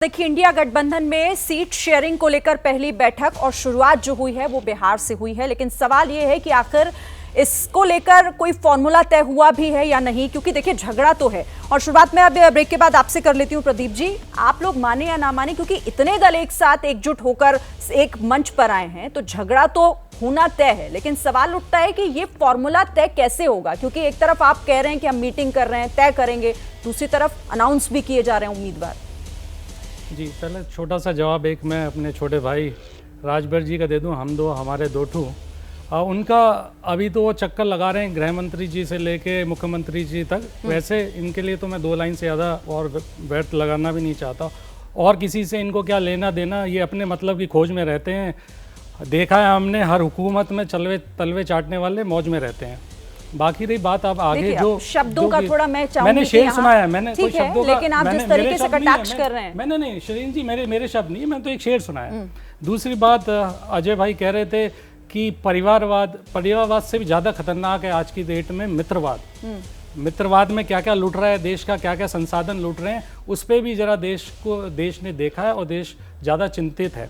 देखिए, इंडिया गठबंधन में सीट शेयरिंग को लेकर पहली बैठक और शुरुआत जो हुई है वो बिहार से हुई है। लेकिन सवाल ये है कि आखिर इसको लेकर कोई फॉर्मूला तय हुआ भी है या नहीं, क्योंकि देखिए झगड़ा तो है। और शुरुआत में अब ब्रेक के बाद आपसे कर लेती हूँ प्रदीप जी, आप लोग माने या ना माने, क्योंकि इतने दल एक साथ एकजुट होकर एक मंच पर आए हैं तो झगड़ा तो होना तय है। लेकिन सवाल उठता है कि ये फॉर्मूला तय कैसे होगा, क्योंकि एक तरफ आप कह रहे हैं कि हम मीटिंग कर रहे हैं, तय करेंगे, दूसरी तरफ अनाउंस भी किए जा रहे हैं उम्मीदवार। जी, पहले छोटा सा जवाब एक मैं अपने छोटे भाई राजभर जी का दे दूं। हम दो हमारे दो ठू उनका अभी तो वो चक्कर लगा रहे हैं गृह मंत्री जी से लेके मुख्यमंत्री जी तक। वैसे इनके लिए तो मैं 2 लाइन से ज़्यादा और व्यर्थ लगाना भी नहीं चाहता। और किसी से इनको क्या लेना देना, ये अपने मतलब की खोज में रहते हैं। देखा है हमने, हर हुकूमत में तलवे चाटने वाले मौज में रहते हैं। बाकी रही बात अब आगे जो शब्दों का थोड़ा मैं चाहूंगी, मैंने शेर सुनाया, मैंने कोई शब्दों का, लेकिन आप जिस तरीके से कटाक्ष कर रहे हैं, मैंने नहीं शरीन जी, मेरे शब्द नहीं, मैंने तो एक शेर सुनाया। दूसरी बात, अजय भाई कह रहे थे कि परिवारवाद से भी ज्यादा खतरनाक है आज की डेट में मित्रवाद। मित्रवाद में क्या क्या लूट रहा है देश का, क्या क्या संसाधन लूट रहे हैं, उस पर भी जरा देश ने देखा है और देश ज़्यादा चिंतित है।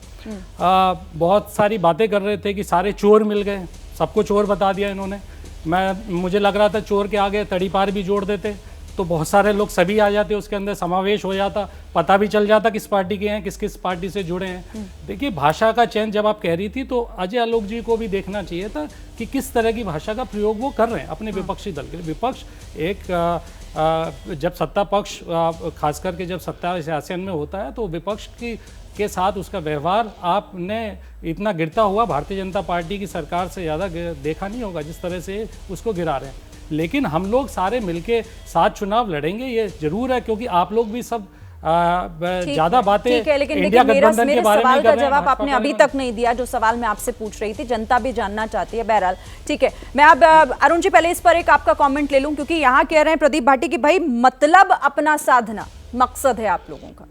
बहुत सारी बातें कर रहे थे कि सारे चोर मिल गए, सबको चोर बता दिया इन्होंने। मुझे लग रहा था चोर के आगे तड़ी पार भी जोड़ देते तो बहुत सारे लोग सभी आ जाते, उसके अंदर समावेश हो जाता, पता भी चल जाता किस पार्टी के हैं, किस किस पार्टी से जुड़े हैं। देखिए, भाषा का चयन जब आप कह रही थी तो अजय आलोक जी को भी देखना चाहिए था कि किस तरह की भाषा का प्रयोग वो कर रहे हैं अपने विपक्षी दल के लिए। विपक्ष एक जब सत्ता पक्ष खास करके जब सत्ता शासन में होता है तो विपक्ष के साथ उसका व्यवहार आपने इतना गिरता हुआ भारतीय जनता पार्टी की सरकार से ज़्यादा देखा नहीं होगा, जिस तरह से उसको गिरा रहे हैं। लेकिन हम लोग सारे मिलके साथ चुनाव लड़ेंगे, ये जरूर है, क्योंकि आप लोग भी सब ज्यादा बातें इंडिया गठबंधन के बारे में कर रहे हैं। जवाब आपने अभी तक नहीं दिया जो सवाल मैं आपसे पूछ रही थी, जनता भी जानना चाहती है। बहरहाल ठीक है, मैं अब अरुण जी पहले इस पर एक आपका कमेंट ले लूं, क्योंकि यहाँ कह रहे हैं प्रदीप भाटी की भाई मतलब अपना साधना मकसद है आप लोगों का।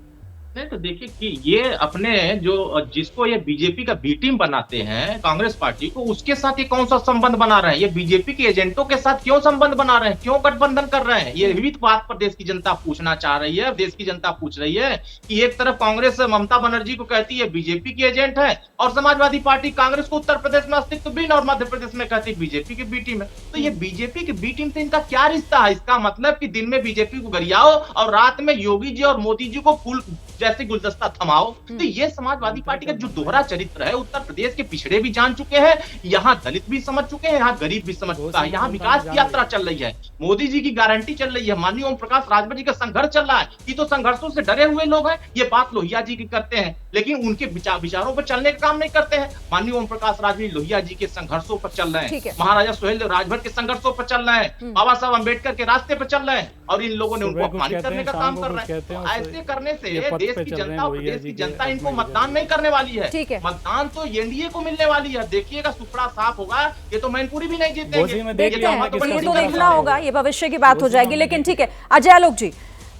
नहीं तो देखिए कि ये अपने जो जिसको ये बीजेपी का बी टीम बनाते हैं कांग्रेस पार्टी को, उसके साथ ये कौन सा संबंध बना रहे हैं? ये बीजेपी के एजेंटों के साथ क्यों संबंध बना रहे हैं, क्यों गठबंधन कर रहे हैं? ये विविध बात पर देश की जनता पूछना चाह रही है। देश की जनता पूछ रही है कि एक तरफ कांग्रेस ममता बनर्जी को कहती है बीजेपी की एजेंट है, और समाजवादी पार्टी कांग्रेस को उत्तर प्रदेश में अस्तित्वहीन और मध्य प्रदेश में कहती है बीजेपी की बी टीम है। तो ये बीजेपी की बी टीम से इनका क्या रिश्ता है? इसका मतलब कि दिन में बीजेपी को गरियाओ और रात में योगी जी और मोदी जी को फूल जैसे गुलदस्ता थमाओ। तो ये समाजवादी पार्टी का जो दोहरा चरित्र है, उत्तर प्रदेश के पिछड़े भी जान चुके हैं, यहाँ दलित भी समझ चुके हैं, यहाँ गरीब भी समझ चुका है। यहाँ विकास की यात्रा चल रही है, मोदी जी की गारंटी चल रही है, माननीय ओम प्रकाश राजभर जी का संघर्ष चल रहा है। ये तो संघर्षों से डरे हुए लोग हैं। ये बात लोहिया जी की करते हैं, लेकिन उनके विचारों पर चलने का काम नहीं करते हैं। माननीय ओम प्रकाश राजभर लोहिया जी के संघर्षों पर चल रहे हैं, महाराजा सुहेल राजभर के संघर्षों पर चल रहे हैं, बाबा साहब अम्बेडकर के रास्ते पर चल रहे हैं, और इन लोगों ने उनको अपमानित करने का काम कर रहे हैं। ऐसे करने से देश की जनता देश की जनता इनको मतदान नहीं करने वाली है। मतदान तो एनडीए को मिलने वाली है। देखिएगा सुपड़ा साफ होगा, ये तो मैनपुरी भी नहीं जीतेंगे। ये तो देखना होगा, ये भविष्य की बात हो जाएगी। लेकिन ठीक है अजय आलोक जी,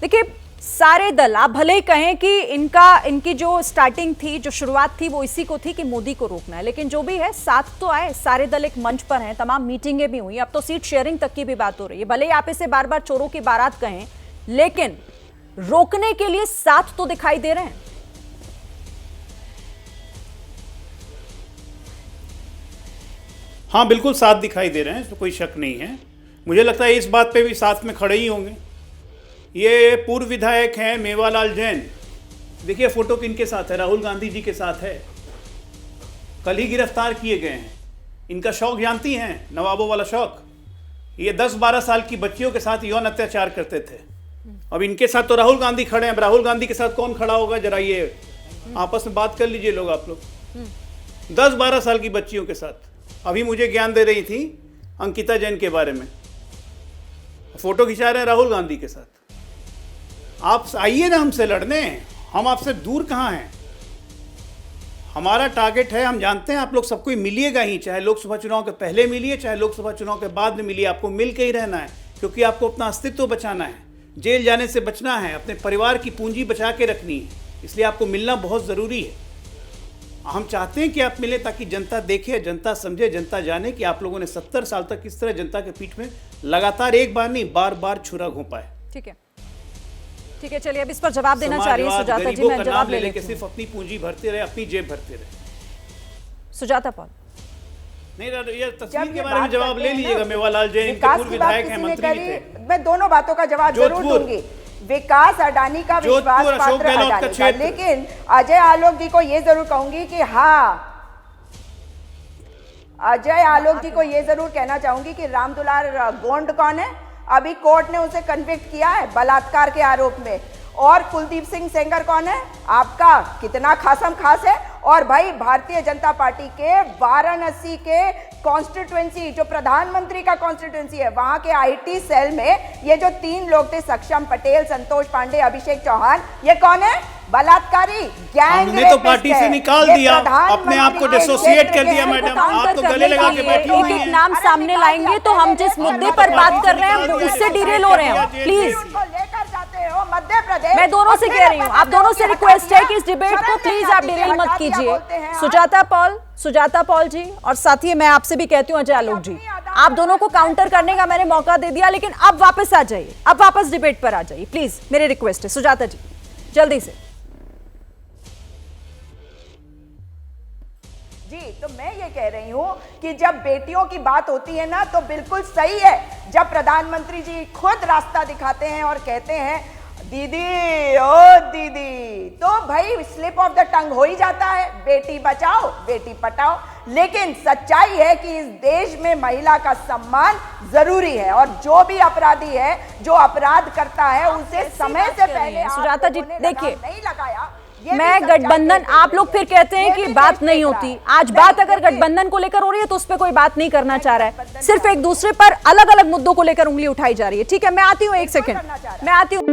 देखिए सारे दल, आप भले ही कहें कि इनकी जो स्टार्टिंग थी, जो शुरुआत थी वो इसी को थी कि मोदी को रोकना है, लेकिन जो भी है साथ तो आए, सारे दल एक मंच पर हैं, तमाम मीटिंगें भी हुई, अब तो सीट शेयरिंग तक की भी बात हो रही है। भले ही आप इसे बार बार चोरों की बारात कहें, लेकिन रोकने के लिए साथ तो दिखाई दे रहे हैं। हाँ बिल्कुल साथ दिखाई दे रहे हैं, तो कोई शक नहीं है। मुझे लगता है इस बात पे भी साथ में खड़े ही होंगे। ये पूर्व विधायक हैं मेवालाल जैन, देखिए फोटो किनके साथ है, राहुल गांधी जी के साथ है। कल ही गिरफ्तार किए गए हैं। इनका शौक जानती हैं, नवाबों वाला शौक। ये 10-12 साल की बच्चियों के साथ यौन अत्याचार करते थे। अब इनके साथ तो राहुल गांधी खड़े हैं, अब राहुल गांधी के साथ कौन खड़ा होगा? जरा ये आपस में बात कर लीजिए लोग, आप लोग। 10-12 साल की बच्चियों के साथ। अभी मुझे ज्ञान दे रही थी अंकिता जैन के बारे में, फोटो खिंचा रहे हैं राहुल गांधी के साथ। आप आइए ना हमसे लड़ने, हम आपसे दूर कहाँ हैं? हमारा टारगेट है, हम जानते हैं आप लोग सबको मिलिएगा ही, चाहे लोकसभा चुनाव के पहले मिलिए, चाहे लोकसभा चुनाव के बाद में मिलिए, आपको मिल के ही रहना है, क्योंकि आपको अपना अस्तित्व बचाना है, जेल जाने से बचना है, अपने परिवार की पूंजी बचा के रखनी है, इसलिए आपको मिलना बहुत ज़रूरी है। हम चाहते हैं कि आप मिले ताकि जनता देखे, जनता समझे, जनता जाने कि आप लोगों ने 70 साल तक किस तरह जनता के पीठ में लगातार एक बार नहीं बार बार छुरा घोंपा है। ठीक है। ठीक है, चलिए अब इस पर जवाब देना चाह रही है समाजवाद सुजाता जी, गरीबों मैं का जवाब नाम ले ले लेती लेके हूँ। सिर्फ अपनी पूंजी भरते रहे, अपनी जेब भरते रहे। सुजाता पॉल, नहीं ये जब तस्वीर ये के बारे में बात जवाब करते ले हैं ना, लीजिएगा। मेवालाल जैन के विकास पूर्व की बात विधायक हैं, किसी ने मंत्री भी करी, थे। मैं दोनों बातों का जवाब जरूर जोधपुर। दूंगी। विकास अडानी का जोधपुर, विश्वास अशोक पात्र गहलोत का अडानी का, क्षेत्र। लेकिन अजय आलोक जी को ये जरूर कहूंगी कि हाँ, अजय आलोक जी को ये जरूर कहना चाहूंगी कि रामदुलार गोंड कौन है? अभी कोर्ट ने उसे कन्विक्ट किया है बलात्कार के आरोप में। और कुलदीप सिंह सेंगर कौन है? आपका कितना खासम खास है। और भाई भारतीय जनता पार्टी के वाराणसी के कॉन्स्टिट्यूएंसी, जो प्रधानमंत्री का कॉन्स्टिट्यूएंसी है, वहां के आईटी सेल में ये जो 3 लोग थे, सक्षम पटेल, संतोष पांडे, अभिषेक चौहान, ये कौन है? बलात्कारी, गैंग हमने तो पार्टी से निकाल दिया, अपने आप को डिसोसिएट कर दिया। मैडम, आप तो गले लगा के बैठी हुई एक हैं। नाम सामने लाएंगे तो हम जिस मुद्दे पर बात कर रहे हैं उससे डिरेल हो रहे हैं। प्लीज, लेकर जाते हो मध्य प्रदेश। मैं दोनों से कह रही हूँ, आप दोनों से रिक्वेस्ट है कि इस डिबेट को प्लीज आप डिरेल मत कीजिए। सुजाता पॉल जी, और साथ ही मैं आपसे भी कहती हूँ अजय आलोक जी, आप दोनों को काउंटर करने का मैंने मौका दे दिया, लेकिन अब वापस आ जाइए, अब वापस डिबेट पर आ जाइए प्लीज, मेरी रिक्वेस्ट है। सुजाता जी जल्दी से। जी, तो मैं ये कह रही हूँ कि जब बेटियों की बात होती है ना, तो बिल्कुल सही है जब प्रधानमंत्री जी खुद रास्ता दिखाते हैं और कहते हैं दीदी ओ दीदी, तो भाई स्लिप ऑफ द टंग हो ही जाता है, बेटी बचाओ बेटी पटाओ। लेकिन सच्चाई है कि इस देश में महिला का सम्मान जरूरी है, और जो भी अपराधी है, जो अपराध करता है, उसे समय से पहले सुजाता जी, देखिए, नहीं लगाया। मैं गठबंधन, आप लोग फिर कहते हैं कि बात नहीं होती। आज बात अगर गठबंधन को लेकर हो रही है तो उस पर कोई बात नहीं करना चाह रहा है, सिर्फ एक दूसरे पर अलग अलग मुद्दों को लेकर उंगली उठाई जा रही है। ठीक है, मैं आती हूँ, एक सेकंड मैं आती हूँ।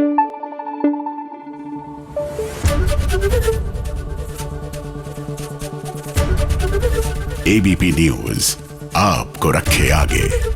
एबीपी न्यूज आपको रखे आगे।